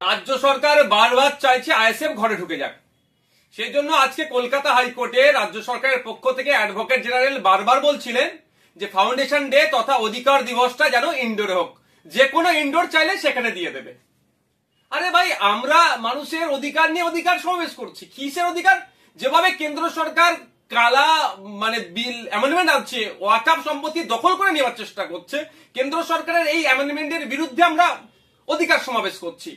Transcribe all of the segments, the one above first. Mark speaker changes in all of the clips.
Speaker 1: রাজ্য সরকার বারবার চাইছে আইএসএফ ঘরে ঢুকে যাক। সেই জন্য আজকে কলকাতা হাইকোর্টে রাজ্য সরকারের পক্ষ থেকে অ্যাডভোকেট জেনারেল বারবার বলছিলেন যে ফাউন্ডেশন ডে তথা অধিকার দিবসটা যেন ইনডোরে হোক, যে কোনো ইনডোর চাইলে সেখানে দিয়ে দেবে। আরে ভাই, আমরা মানুষের অধিকার নিয়ে অধিকার সমাবেশ করছি। কিসের অধিকার? যেভাবে কেন্দ্র সরকার কালা বিল অ্যামেন্ডমেন্ট আছে, ওয়াকফ সম্পত্তি দখল করে নেওয়ার চেষ্টা করছে, কেন্দ্র সরকারের এই অ্যামেন্ডমেন্টের বিরুদ্ধে আমরা অধিকার সমাবেশ করছি।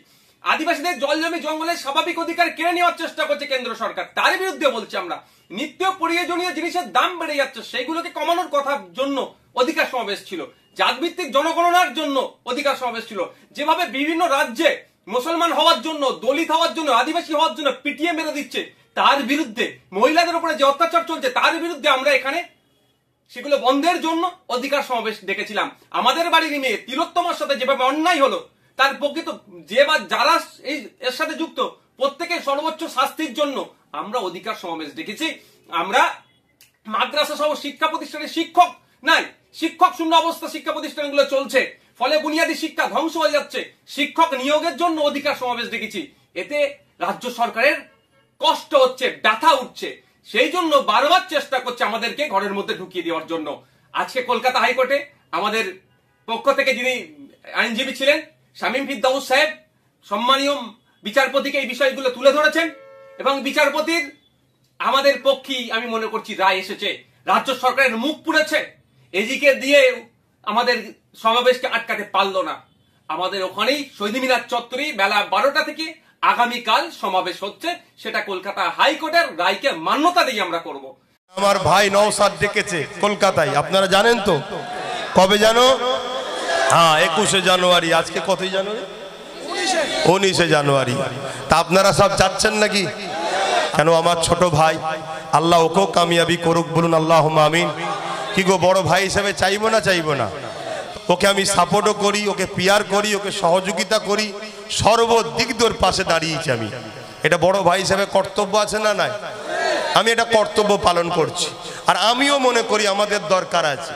Speaker 1: আদিবাসীদের জল জমি জঙ্গলের স্বাভাবিক অধিকার কেড়ে নেওয়ার চেষ্টা করছে কেন্দ্র সরকার, তার বিরুদ্ধে বলছি আমরা। নিত্য প্রয়োজনীয় জিনিসের দাম বেড়ে যাচ্ছে, সেইগুলোকে কমানোর কথার জন্য অধিকার সমাবেশ ছিল। জাতভিত্তিক জনগণনার জন্য অধিকার সমাবেশ ছিল। যেভাবে বিভিন্ন রাজ্যে মুসলমান হওয়ার জন্য, দলিত হওয়ার জন্য, আদিবাসী হওয়ার জন্য পিটিয়ে মেরে দিচ্ছে, তার বিরুদ্ধে, মহিলাদের উপরে যে অত্যাচার চলছে তার বিরুদ্ধে আমরা এখানে সেগুলো বন্ধের জন্য অধিকার সমাবেশ ডেকেছিলাম। আমাদের বাড়ির মেয়ে তিলোত্তমার সাথে যেভাবে অন্যায় হলো, তার প্রকৃত যারা এর সাথে যুক্ত প্রত্যেকের সর্বোচ্চ শাস্তির জন্য আমরা অধিকার সমাবেশ ডেকেছি। আমরা মাদ্রাসা সহ শিক্ষা প্রতিষ্ঠানে শিক্ষক নাই, শিক্ষক শূন্য অবস্থা শিক্ষা প্রতিষ্ঠানগুলো চলছে, ফলে বুনিয়াদী শিক্ষা ধ্বংস হয়ে যাচ্ছে। শিক্ষক নিয়োগের জন্য অধিকার সমাবেশ দেখেছি। এতে রাজ্য সরকারের কষ্ট হচ্ছে, ব্যথা উঠছে, সেই জন্য বারবার চেষ্টা করছে আমাদেরকে ঘরের মধ্যে ঢুকিয়ে দেওয়ার জন্য। আজকে কলকাতা হাইকোর্টে আমাদের পক্ষ থেকে যিনি আইনজীবী ছিলেন শামীম ফিরদৌস সাহেব সম্মানীয় বিচারপতিকে এই বিষয়গুলো তুলে ধরেছেন, এবং বিচারপতির আমাদের পক্ষেই আমি মনে করছি রায় এসেছে। রাজ্য সরকারের মুখ পুড়েছে, এদিকে দিয়ে আমাদের সমাবেশকে আটকাতে পারলো না। আমাদের ওখানেই শহীদ মিনার চত্বরে বেলা 12টা থেকে আগামীকাল সমাবেশ হচ্ছে, সেটা কলকাতা হাইকোর্টের রায়কে মান্যতা দিয়ে আমরা করব।
Speaker 2: আমার ভাই নওশাদ ডেকেছে কলকাতায়, আপনারা জানেন তো কবে জানো? হ্যাঁ, 21শে জানুয়ারি। আজকে কতই জানুয়ারি? 19শে জানুয়ারি। তা আপনারা সব যাচ্ছেন নাকি? কেন? আমার ছোট ভাই, আল্লাহ ওকেও কামিয়াবি করুক, বলুন আল্লাহুম্মা আমিন। কি গো, বড় ভাই হিসেবে চাইবো না? চাইবো না? ওকে আমি সাপোর্টও করি, ওকে পিয়ার করি, ওকে সহযোগিতা করি, সর্বদিক তোর পাশে দাঁড়িয়েছি আমি। এটা বড় ভাই হিসেবে কর্তব্য আছে না? নাই, আমি এটা কর্তব্য পালন করছি। আর আমিও মনে করি আমাদের দরকার আছে।